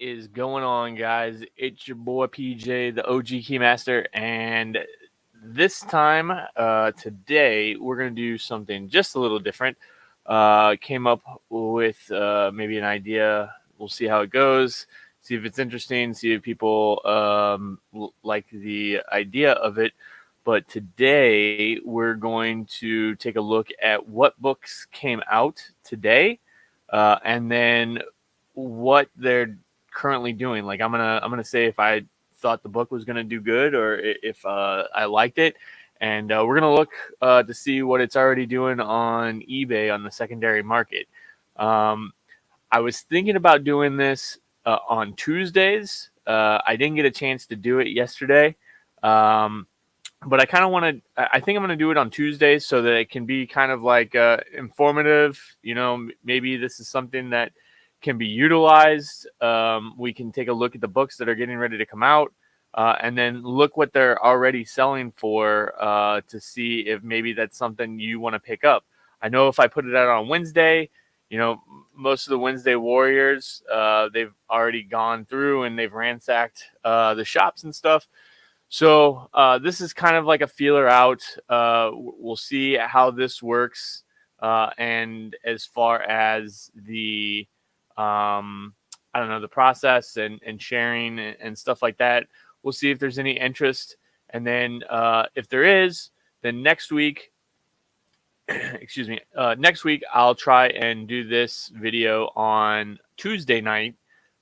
is going on, guys? It's your boy PJ, the OG Keymaster, and this time, today, we're going to do something just a little different. Came up with maybe an idea. We'll see how it goes, see if it's interesting, see if people like the idea of it. But today, we're going to take a look at what books came out today, and then what they're currently doing. Like I'm gonna say if I thought the book was gonna do good or if I liked it, and we're gonna look to see what it's already doing on eBay on the secondary market. Um, I was thinking about doing this on Tuesdays. I didn't get a chance to do it yesterday. Um, but I kind of want to. I think I'm going to do it on Tuesdays so that it can be kind of like informative. Maybe this is something that can be utilized. We can take a look at the books that are getting ready to come out, and then look what they're already selling for to see if maybe that's something you want to pick up. I know if I put it out on Wednesday, most of the Wednesday warriors, they've already gone through and they've ransacked the shops and stuff. So this is kind of like a feeler out. We'll see how this works. And as far as the, I don't know, the process and sharing and stuff like that, we'll see if there's any interest. And then if there is, then next week, excuse me, next week I'll try and do this video on Tuesday night.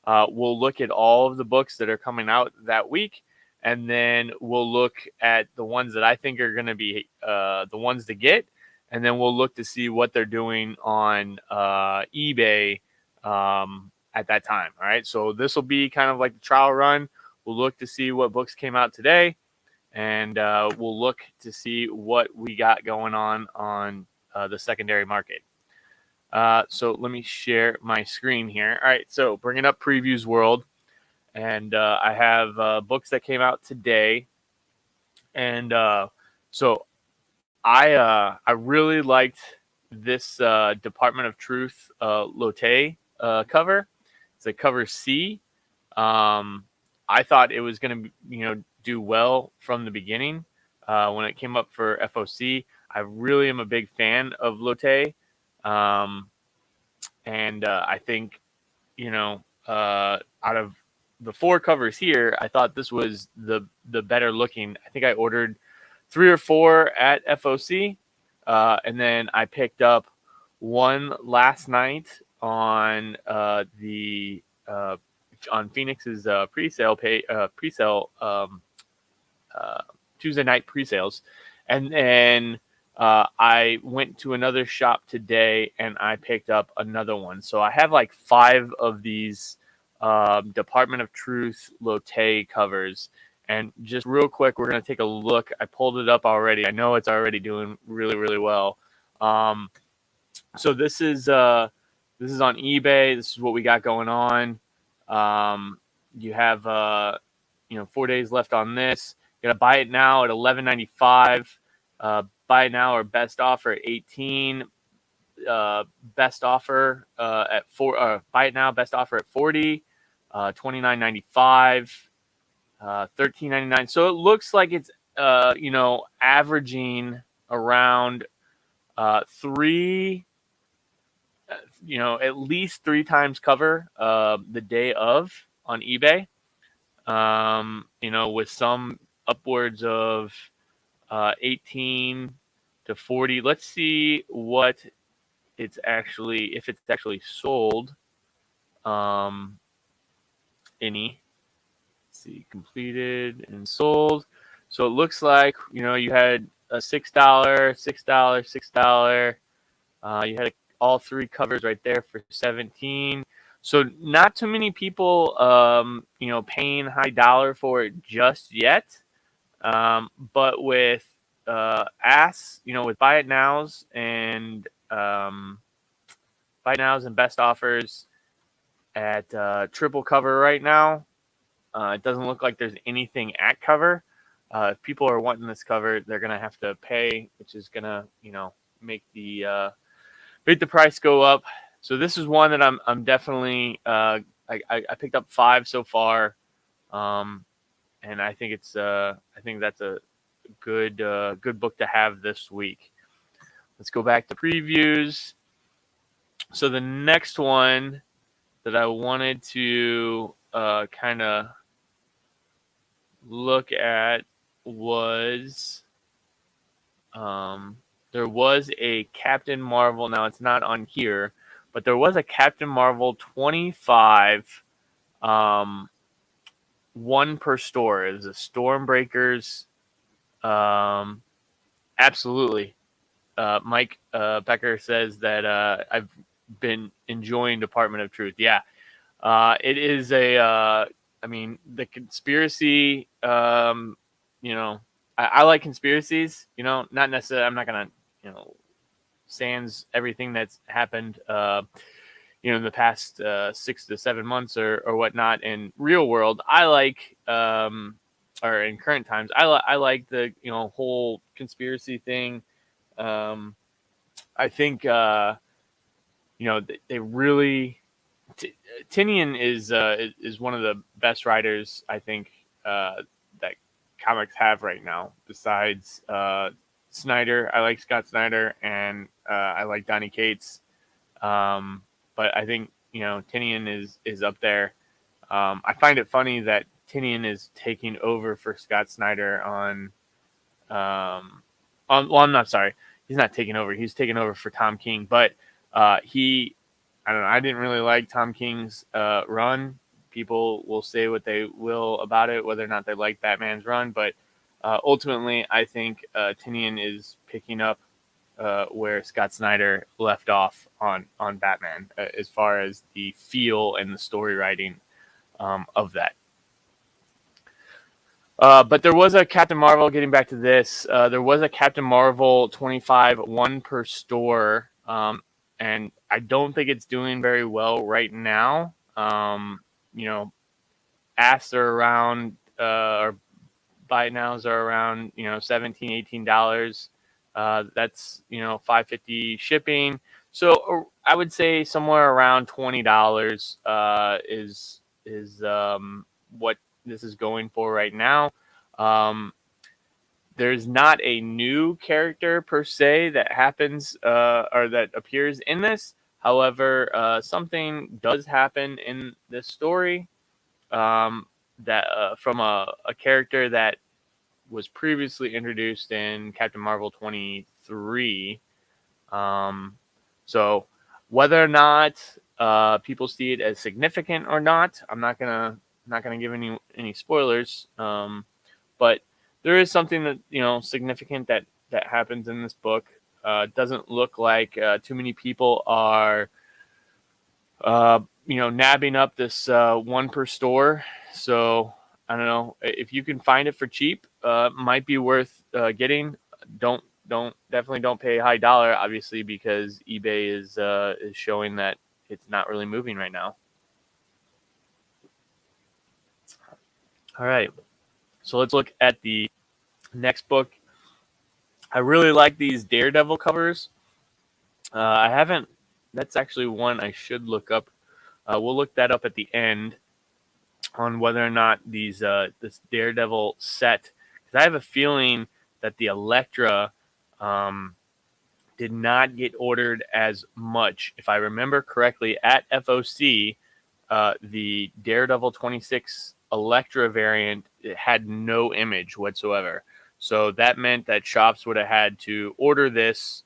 We'll look at all of the books that are coming out that week. And then we'll look at the ones that I think are going to be the ones to get. And then we'll look to see what they're doing on eBay at that time. All right. So this will be kind of like the trial run. We'll look to see what books came out today. And we'll look to see what we got going on the secondary market. So let me share my screen here. All right. So bringing up Previews World. And I have books that came out today, and so I really liked this Department of Truth Lotte cover. It's a cover C. I thought it was going to do well from the beginning when it came up for FOC. I really am a big fan of Lotte, and I think out of the four covers here, I thought this was the better looking. I think I ordered 3 or 4 at FOC, and then I picked up one last night on on Phoenix's presale Tuesday night presales, and then I went to another shop today and I picked up another one. So I have like 5 of these Department of Truth Lotte covers. And just real quick, we're going to take a look. I pulled it up already. I know it's already doing really, really well. So this is on eBay. This is what we got going on. You have 4 days left on this. You got to buy it now at $11.95. Buy it now or best offer at $18. Best offer at buy it now. Best offer at $40. $29.95, $13.99. So it looks like it's averaging around 3, at least 3 times cover the day of on eBay. With some upwards of 18 to 40. Let's see what if it's actually sold. Any. Let's see, completed and sold. So it looks like you had a $6, $6. You had all 3 covers right there for $17. So not too many people paying high dollar for it just yet. But with with buy it nows and best offers at triple cover right now. It doesn't look like there's anything at cover. If people are wanting this cover, they're gonna have to pay, which is gonna make the price go up. So this is one that I'm definitely I picked up 5 so far, and I think that's a good book to have this week. Let's go back to previews. So the next one that I wanted to kind of look at was there was a Captain Marvel. Now it's not on here, but there was a Captain Marvel 25, one per store. It was a Stormbreakers. Absolutely. Mike Becker says that I've been enjoying Department of Truth. Yeah, it is I mean, the conspiracy. I like conspiracies. Not necessarily. I'm not gonna, sans everything that's happened. In the past 6 to 7 months or whatnot in real world. I like, or in current times, I like the whole conspiracy thing. I think they really. Tinian is one of the best writers I think that comics have right now. Besides Snyder, I like Scott Snyder, and I like Donny Cates. But I think Tinian is up there. I find it funny that Tinian is taking over for Scott Snyder well, I'm not sorry. He's not taking over. He's taking over for Tom King, but I don't know. I didn't really like Tom King's run. People will say what they will about it, whether or not they like Batman's run, but ultimately, I think Tinian is picking up where Scott Snyder left off on Batman, as far as the feel and the story writing of that. But there was a Captain Marvel, getting back to this, there was a Captain Marvel 25, one per store, and I don't think it's doing very well right now. Asks are around, or buy nows are around, $17, $18. That's, $5.50 shipping. So I would say somewhere around $20 is what this is going for right now. There's not a new character per se that happens or that appears in this. However, something does happen in this story that from a character that was previously introduced in Captain Marvel 23. So whether or not people see it as significant or not, I'm not gonna give any spoilers. But there is something that significant that happens in this book. Doesn't look like too many people are nabbing up this one per store. So I don't know if you can find it for cheap. Might be worth getting. Definitely don't pay high dollar, obviously, because eBay is showing that it's not really moving right now. All right, so let's look at the next book. I really like these Daredevil covers. I haven't. That's actually one I should look up. We'll look that up at the end on whether or not this Daredevil set, because I have a feeling that the Elektra did not get ordered as much. If I remember correctly, at FOC, the Daredevil 26 Elektra variant, it had no image whatsoever. So that meant that shops would have had to order this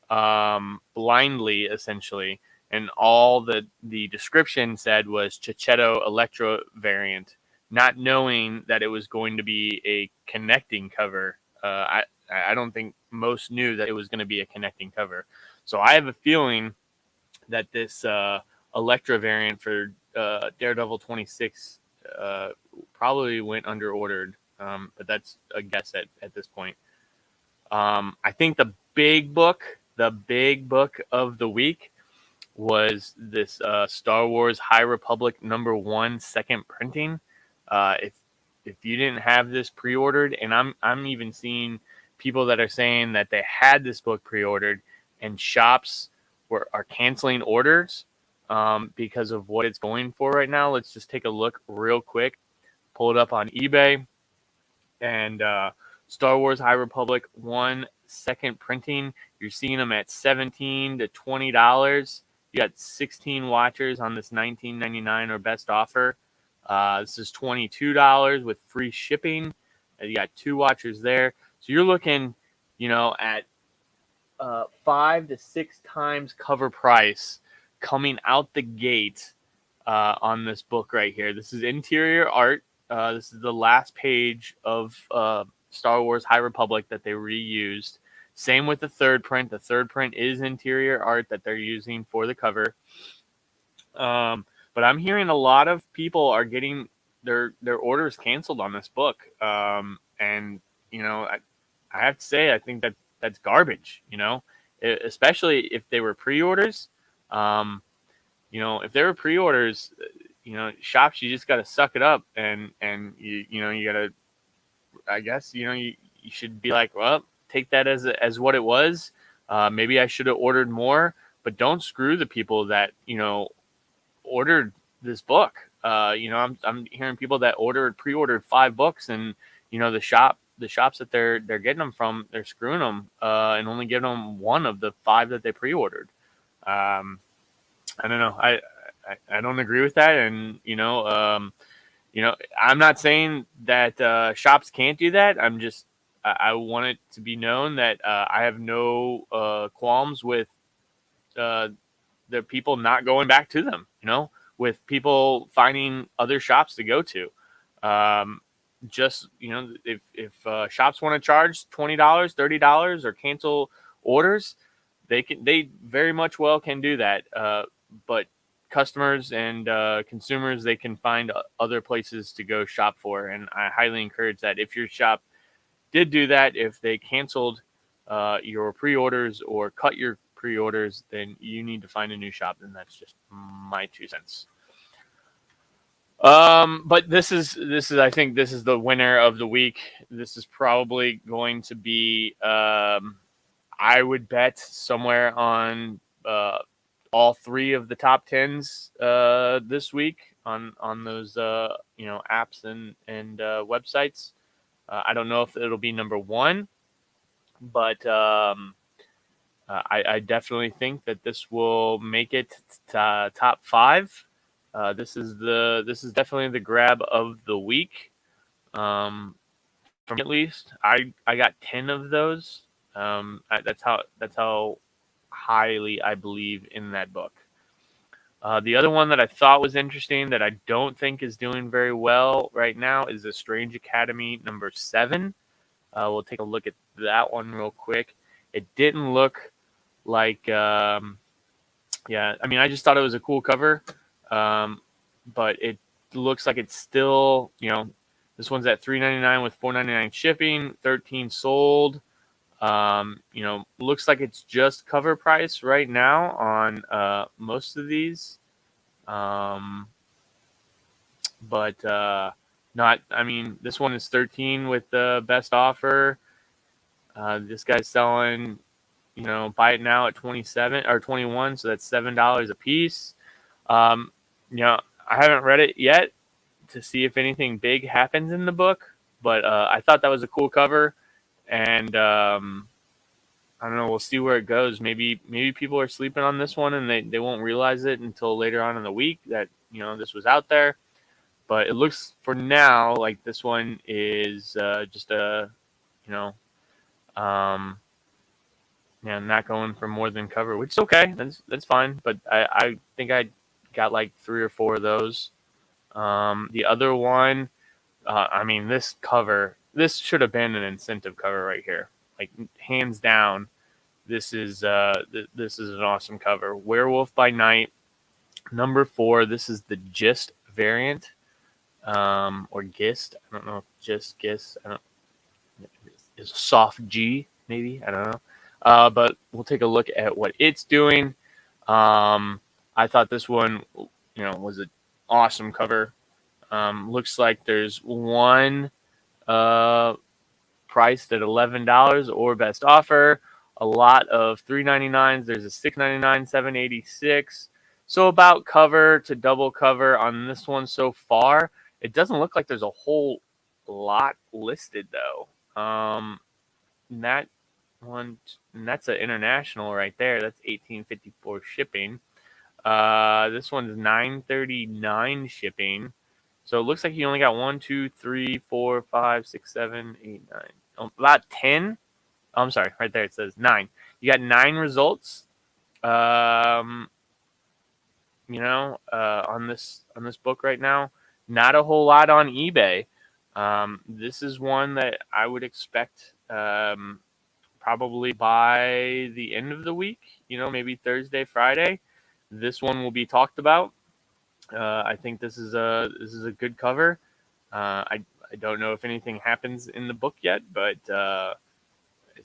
blindly, essentially. And all the description said was Chichetto Electro variant, not knowing that it was going to be a connecting cover. I don't think most knew that it was going to be a connecting cover. So I have a feeling that this Electra variant for Daredevil 26 probably went under ordered, but that's a guess at this point. I think the big book of the week was this Star Wars High Republic #1 second printing. If you didn't have this pre-ordered, and I'm even seeing people that are saying that they had this book pre-ordered and shops are canceling orders. because of what it's going for right now. Let's just take a look real quick. Pull it up on eBay, and Star Wars High Republic 1 second printing. You're seeing them at $17 to $20. You got 16 watchers on this $19.99 or best offer. This is $22 with free shipping. You got 2 watchers there, so you're looking, at 5 to 6 times cover price coming out the gate on this book right here. This is interior art. This is the last page of Star Wars High Republic that they reused. Same with the third print. The third print is interior art that they're using for the cover. But I'm hearing a lot of people are getting their orders canceled on this book. And I have to say, I think that's garbage. Especially if they were pre-orders. If they were pre-orders, shops, you just got to suck it up, and you got to, I guess, you should be like, well, take that as what it was. Maybe I should have ordered more, but don't screw the people that, ordered this book. I'm hearing people that pre-ordered 5 books, and, the shops that they're getting them from, they're screwing them, and only giving them one of the 5 that they pre-ordered. I don't know. I don't agree with that, and I'm not saying that shops can't do that. I want it to be known that I have no qualms with the people not going back to them. With people finding other shops to go to. If shops want to charge $20, $30, or cancel orders, they very much well can do that. But customers and consumers, they can find other places to go shop for, and I highly encourage that. If your shop did do that, if they canceled your pre-orders or cut your pre-orders, then you need to find a new shop, and that's just my 2 cents. But this is I think this is the winner of the week. This is probably going to be I would bet somewhere on all 3 of the top 10s this week on those apps and websites. I don't know if it'll be number 1, but I definitely think that this will make it to top 5. This is definitely the grab of the week. For me at least, I got 10 of those. That's how highly I believe in that book. The other one that I thought was interesting that I don't think is doing very well right now is The Strange Academy number 7. We'll take a look at that one real quick. It didn't look like, I just thought it was a cool cover, but it looks like it's still, this one's at $3.99 with $4.99 shipping, 13 sold. Looks like it's just cover price right now on most of these. This one is 13 with the best offer. This guy's selling, buy it now at 27 or 21, so that's $7 a piece. I haven't read it yet to see if anything big happens in the book, but I thought that was a cool cover, and I don't know. We'll see where it goes. Maybe people are sleeping on this one, and they won't realize it until later on in the week that this was out there. But it looks for now like this one is just a not going for more than cover, which is okay. That's fine. But I think I got like 3 or 4 of those. The other one, this cover, this should have been an incentive cover right here. Like, hands down, this is an awesome cover. Werewolf by Night, number 4. This is the Gist variant, or Gist. I don't know if just Gist. It's a soft G, maybe. I don't know. But we'll take a look at what it's doing. I thought this one, was an awesome cover. Looks like there's one priced at $11 or best offer. A lot of $3.99s. There's a $6.99, $7.86. So about cover to double cover on this one so far. It doesn't look like there's a whole lot listed though. And that one, and that's an international right there. That's 1854 shipping. This one's 939 shipping. So it looks like you only got 1, 2, 3, 4, 5, 6, 7, 8, 9. About 10. Oh, I'm sorry, right there it says 9. You got 9 results. On this book right now. Not a whole lot on eBay. This is one that I would expect probably by the end of the week. Maybe Thursday, Friday. This one will be talked about. I think this is a good cover. I don't know if anything happens in the book yet, but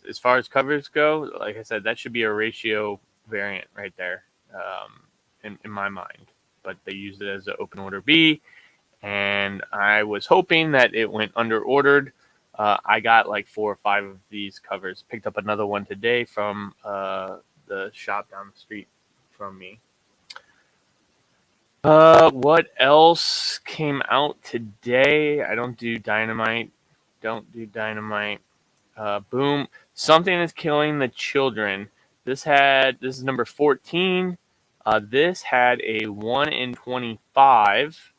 as far as covers go, like I said, that should be a ratio variant right there, in my mind. But they used it as an open order B, and I was hoping that it went under ordered. I got like 4 or 5 of these covers. Picked up another one today from the shop down the street from me. What else came out today? I don't do Dynamite. Boom. Something is killing the children. This is number 14. This had a 1 in 25.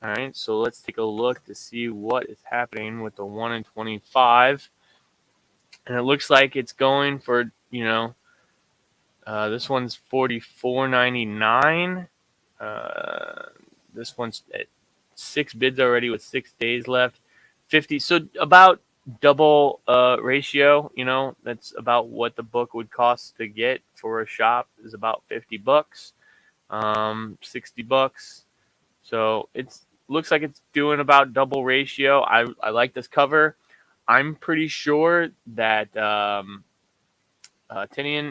All right, so let's take a look to see what is happening with the 1 in 25. And it looks like it's going for, this one's $44.99. This one's at 6 bids already with 6 days left. 50. So about double ratio. That's about what the book would cost to get for a shop is about $50, $60. So it looks like it's doing about double ratio. I like this cover. I'm pretty sure that Tinian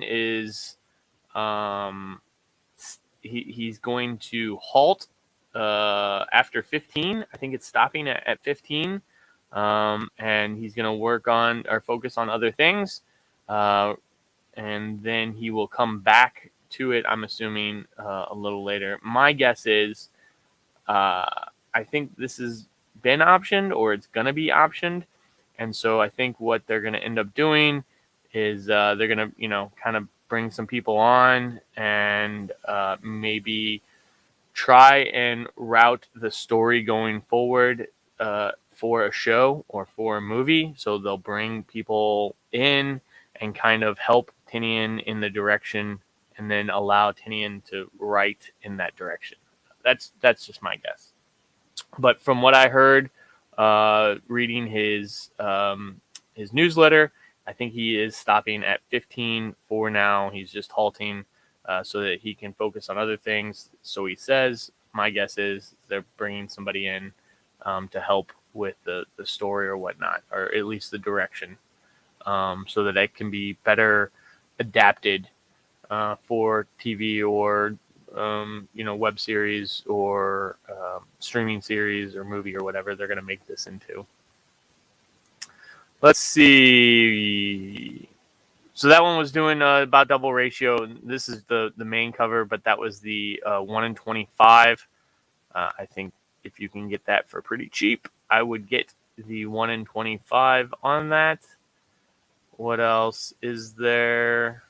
is he's going to halt after 15. I think it's stopping at 15. And he's going to work on or focus on other things. And then he will come back to it, I'm assuming, a little later. My guess is I think this has been optioned or it's going to be optioned. And so I think what they're going to end up doing is they're going to, kind of bring some people on and maybe try and route the story going forward for a show or for a movie. So they'll bring people in and kind of help Tinian in the direction and then allow Tinian to write in that direction. That's just my guess. But from what I heard, reading his newsletter, I think he is stopping at 15 for now. He's just halting so that he can focus on other things. So he says, my guess is they're bringing somebody in to help with the story or whatnot, or at least the direction, so that it can be better adapted for TV or web series or streaming series or movie or whatever they're going to make this into. Let's see. So that one was doing about double ratio. This is the main cover, but that was the 1 in 25. I think if you can get that for pretty cheap, I would get the 1 in 25 on that. What else is there?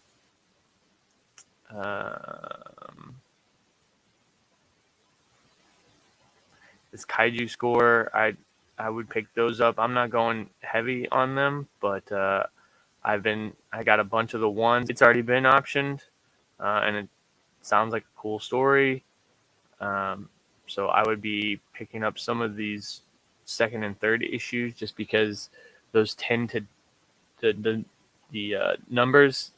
This Kaiju Score, I would pick those up. I'm not going heavy on them, but I got a bunch of the ones. It's already been optioned, and it sounds like a cool story. So I would be picking up some of these second and third issues just because those tend to the numbers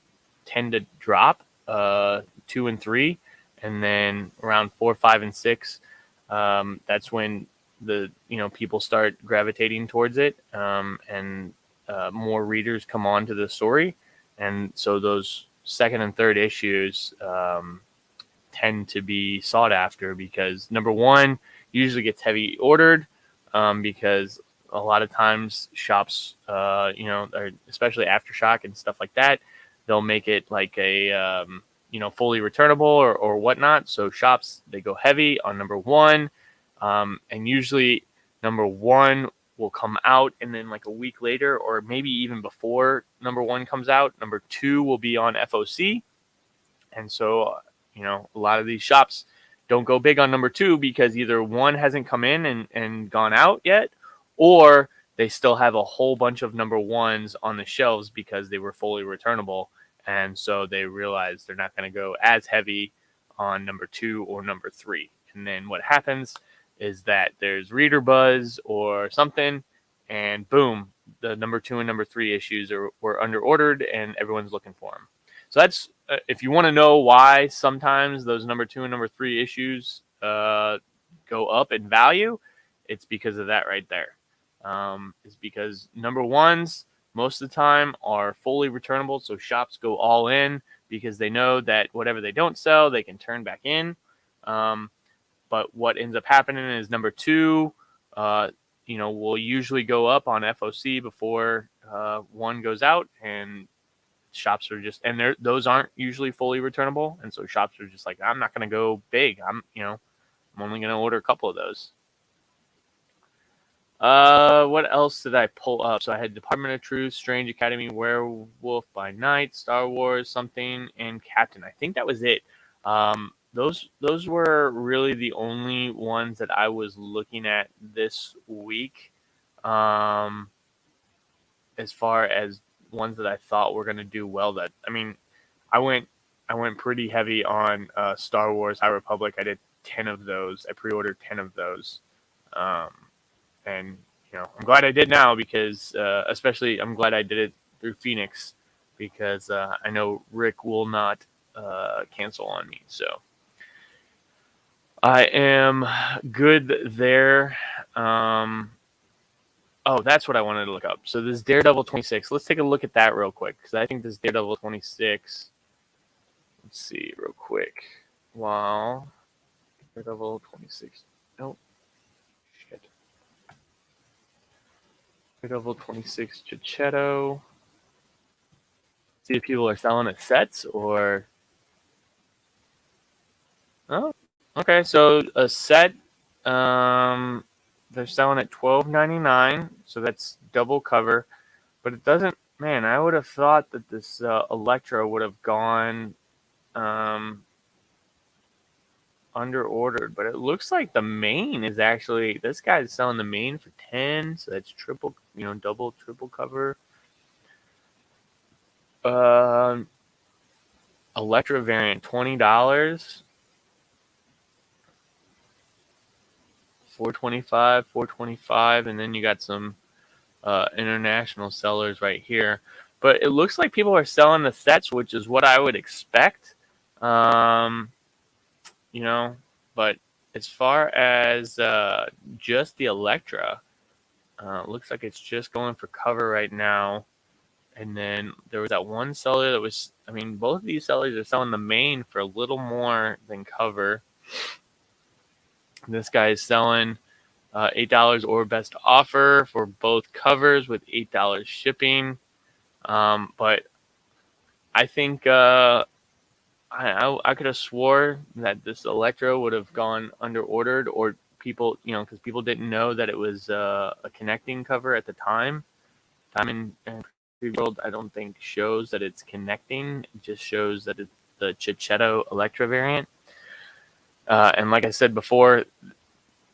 tend to drop 2 and 3, and then around 4, 5, and 6. That's when the people start gravitating towards it, and more readers come on to the story, and so those second and third issues tend to be sought after because number one usually gets heavy ordered because a lot of times shops, especially Aftershock and stuff like that, they'll make it like a fully returnable or whatnot. So shops, they go heavy on number one. And usually number one will come out, and then like a week later, or maybe even before number one comes out, number two will be on FOC. And so, a lot of these shops don't go big on number two because either one hasn't come in and gone out yet, or they still have a whole bunch of number ones on the shelves because they were fully returnable. And so they realize they're not going to go as heavy on number two or number three. And then what happens is that there's reader buzz or something, and boom, the number two and number three issues were under ordered, and everyone's looking for them. So that's if you want to know why sometimes those number two and number three issues go up in value, it's because of that right there. It's because number ones most of the time are fully returnable, so shops go all in because they know that whatever they don't sell, they can turn back in. But what ends up happening is number two, will usually go up on FOC before one goes out, and shops are just, and those aren't usually fully returnable, and so shops are just like, I'm not going to go big. I'm only going to order a couple of those. What else did I pull up? So I had Department of Truth, Strange Academy, Werewolf by Night, Star Wars, something, and Captain. I think that was it. Those were really the only ones that I was looking at this week. As far as ones that I thought were going to do well, I went pretty heavy on Star Wars High Republic. I did 10 of those. I pre-ordered 10 of those. And I'm glad I did now because especially I'm glad I did it through Phoenix because I know Rick will not cancel on me. So I am good there. That's what I wanted to look up. So this Daredevil 26, let's take a look at that real quick because I think this Daredevil 26, let's see real quick. Wow. Daredevil 26. Nope. Shit. Daredevil 26 Chichetto. See if people are selling it sets or... Oh, okay. So a set, they're selling at $12.99, so that's double cover. But it doesn't. Man, I would have thought that this Electro would have gone under ordered, but it looks like the main is actually, this guy's selling the main for 10, so that's triple, double, triple cover. Electro variant $20, $425, and then you got some international sellers right here. But it looks like people are selling the sets, which is what I would expect. But as far as just the Electra, looks like it's just going for cover right now. And then there was that one seller that was, both of these sellers are selling the main for a little more than cover. This guy is selling $8 or best offer for both covers with $8 shipping. But I think I could have swore that this Electro would have gone under ordered, or people, because people didn't know that it was a connecting cover at the time. Time in Preview World, I don't think shows that it's connecting. It just shows that it's the Chichetto Electra variant. And like I said before,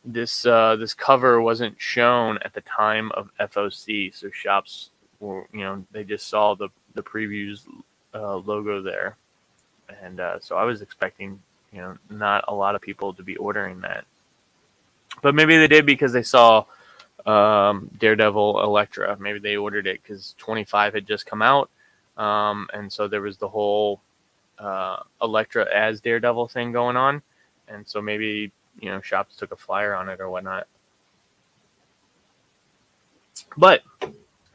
this cover wasn't shown at the time of FOC, so shops were, they just saw the previews logo there, and so I was expecting, not a lot of people to be ordering that, but maybe they did because they saw Daredevil Electra. Maybe they ordered it because 25 had just come out, and so there was the whole Electra as Daredevil thing going on, and so maybe shops took a flyer on it or whatnot. But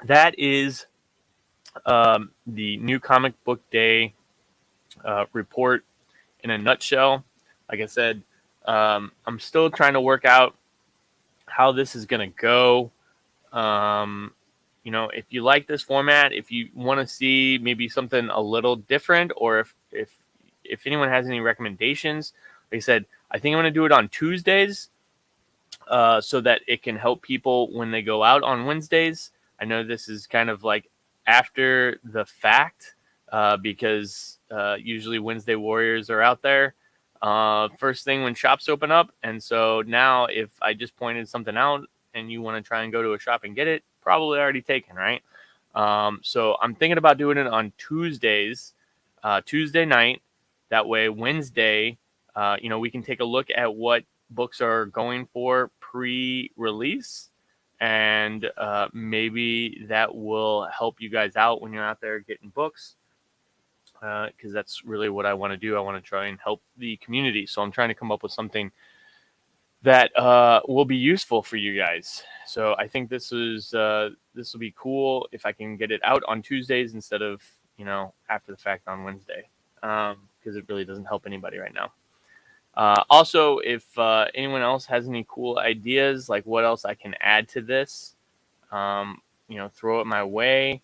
that is the new comic book day report in a nutshell. Like I said, I'm still trying to work out how this is going to go. If you like this format, if you want to see maybe something a little different, or if if anyone has any recommendations, like I said, I think I'm going to do it on Tuesdays, so that it can help people when they go out on Wednesdays. I know this is kind of like after the fact, because usually Wednesday warriors are out there first thing when shops open up. And so now if I just pointed something out and you want to try and go to a shop and get it, probably already taken, right? So I'm thinking about doing it on Tuesdays, Tuesday night. That way, Wednesday, we can take a look at what books are going for pre-release, and maybe that will help you guys out when you're out there getting books, because that's really what I want to do. I want to try and help the community, so I'm trying to come up with something that will be useful for you guys. So I think this will be cool if I can get it out on Tuesdays instead of after the fact on Wednesday, because it really doesn't help anybody right now. Also, if anyone else has any cool ideas, like what else I can add to this, throw it my way.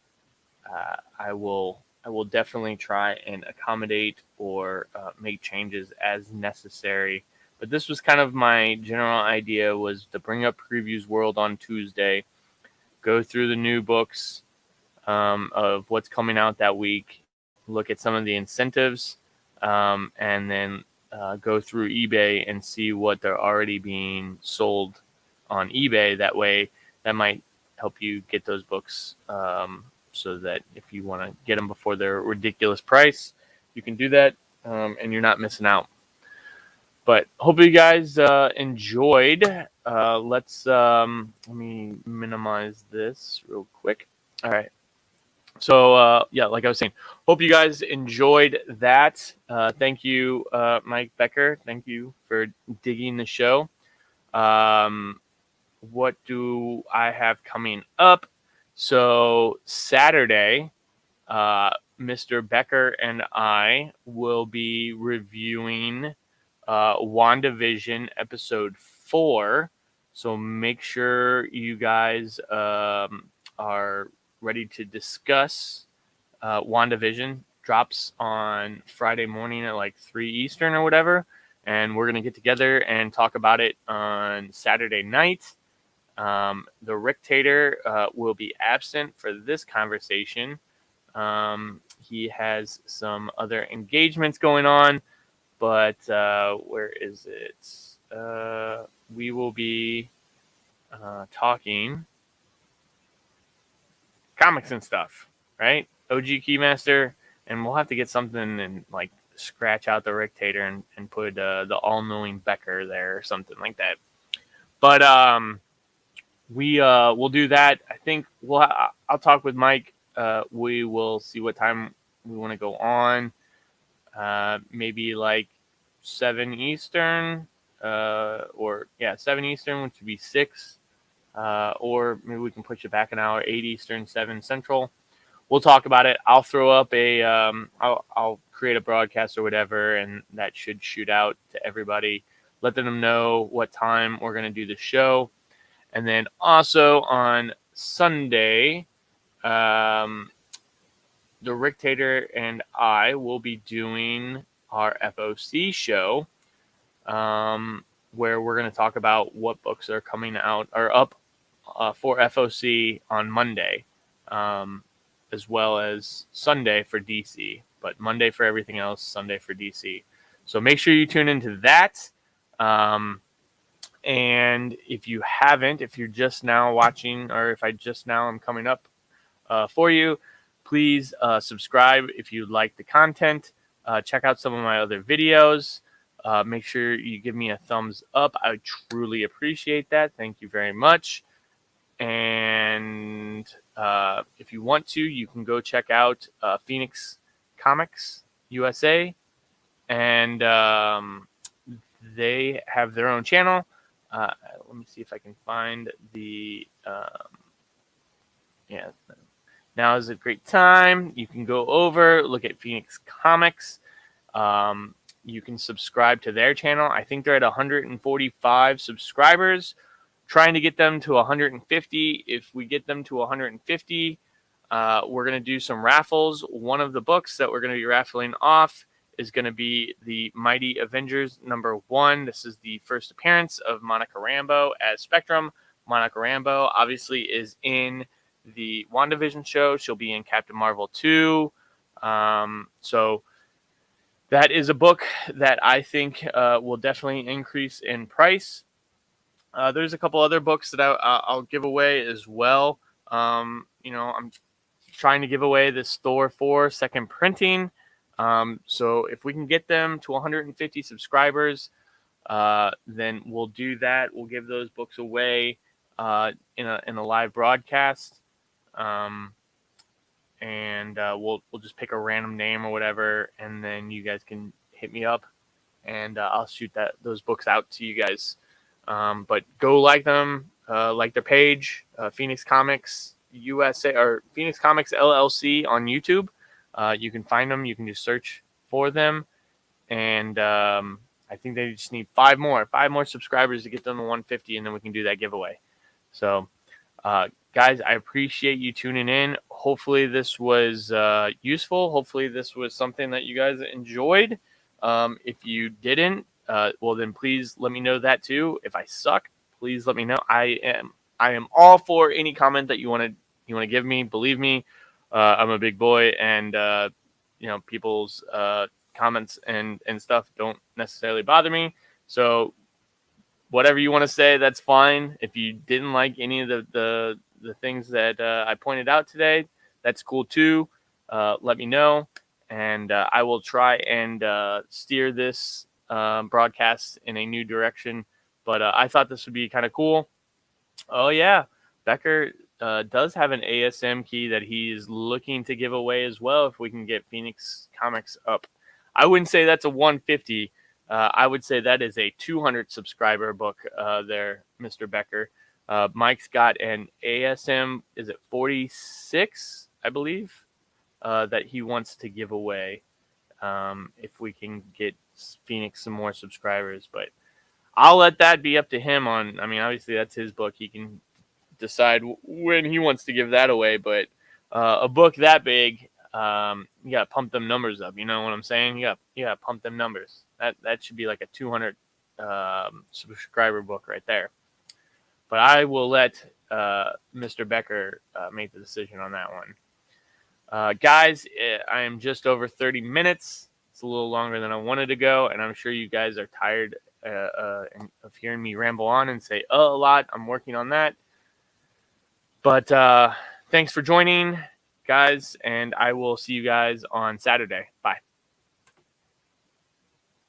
I will definitely try and accommodate or make changes as necessary. But this was kind of my general idea, was to bring up Previews World on Tuesday, go through the new books of what's coming out that week, look at some of the incentives, and then go through eBay and see what they're already being sold on eBay. That way, that might help you get those books, so that if you want to get them before their ridiculous price, you can do that, and you're not missing out. But hope you guys enjoyed. Let me minimize this real quick. All right. So, like I was saying, hope you guys enjoyed that. Thank you, Mike Becker. Thank you for digging the show. What do I have coming up? So, Saturday, Mr. Becker and I will be reviewing WandaVision episode 4. So make sure you guys are ready to discuss WandaVision. Drops on Friday morning at like 3 Eastern or whatever. And we're going to get together and talk about it on Saturday night. The Rictator will be absent for this conversation. He has some other engagements going on. But where is it? We will be talking comics and stuff, right? OG Keymaster, and we'll have to get something and like scratch out the Rictator and put the all-knowing Becker there or something like that. But we'll do that. I think I'll talk with Mike. We will see what time we want to go on. Maybe like 7 Eastern, 7 Eastern, which would be 6, or maybe we can push it back an hour, 8 Eastern, 7 Central. We'll talk about it. I'll throw up I'll create a broadcast or whatever, and that should shoot out to everybody. Let them know what time we're going to do the show. And then also on Sunday, the Rictator and I will be doing our FOC show, where we're going to talk about what books are coming out or up for FOC on Monday, as well as Sunday for DC. But Monday for everything else, Sunday for DC. So make sure you tune into that. And if you haven't, if you're just now watching, or if I just now am coming up for you, please subscribe if you like the content. Check out some of my other videos. Make sure you give me a thumbs up. I truly appreciate that. Thank you very much. And if you want to, you can go check out Phoenix Comics USA. And they have their own channel. Let me see if I can find the... Now is a great time. You can go over, look at Phoenix Comics. You can subscribe to their channel. I think they're at 145 subscribers. Trying to get them to 150. If we get them to 150, we're going to do some raffles. One of the books that we're going to be raffling off is going to be the Mighty Avengers #1. This is the first appearance of Monica Rambeau as Spectrum. Monica Rambeau obviously is in the WandaVision show. She'll be in Captain Marvel 2. So that is a book that I think will definitely increase in price. There's a couple other books that I'll give away as well. I'm trying to give away this Thor 4 second printing. So if we can get them to 150 subscribers, then we'll do that. We'll give those books away in a live broadcast, and we'll just pick a random name or whatever, and then you guys can hit me up, and I'll shoot those books out to you guys. But go like them, like their page, Phoenix Comics USA or Phoenix Comics LLC on YouTube. You can find them. You can just search for them, and I think they just need five more subscribers to get them to 150, and then we can do that giveaway. So, guys, I appreciate you tuning in. Hopefully this was useful. Hopefully this was something that you guys enjoyed. If you didn't, well then please let me know that too. If I suck, please let me know. I am all for any comment that you want to give me. Believe me, I'm a big boy, and people's comments and stuff don't necessarily bother me. So whatever you want to say, that's fine. If you didn't like any of the things that I pointed out today, that's cool too. Let me know, and I will try and steer this broadcast in a new direction. But I thought this would be kind of cool. Oh yeah, Becker does have an ASM key that he is looking to give away as well if we can get Phoenix Comics up. I wouldn't say that's a 150. I would say that is a 200 subscriber book there, Mr. Becker. Mike's got an ASM, is it 46, I believe, that he wants to give away if we can get Phoenix some more subscribers. But I'll let that be up to him obviously that's his book. He can decide when he wants to give that away. But a book that big, you got to pump them numbers up. You know what I'm saying? You got to pump them numbers. That should be like a 200 subscriber book right there. But I will let Mr. Becker make the decision on that one. Guys, I am just over 30 minutes. It's a little longer than I wanted to go, and I'm sure you guys are tired of hearing me ramble on and say a lot. I'm working on that. But thanks for joining, guys, and I will see you guys on Saturday. Bye.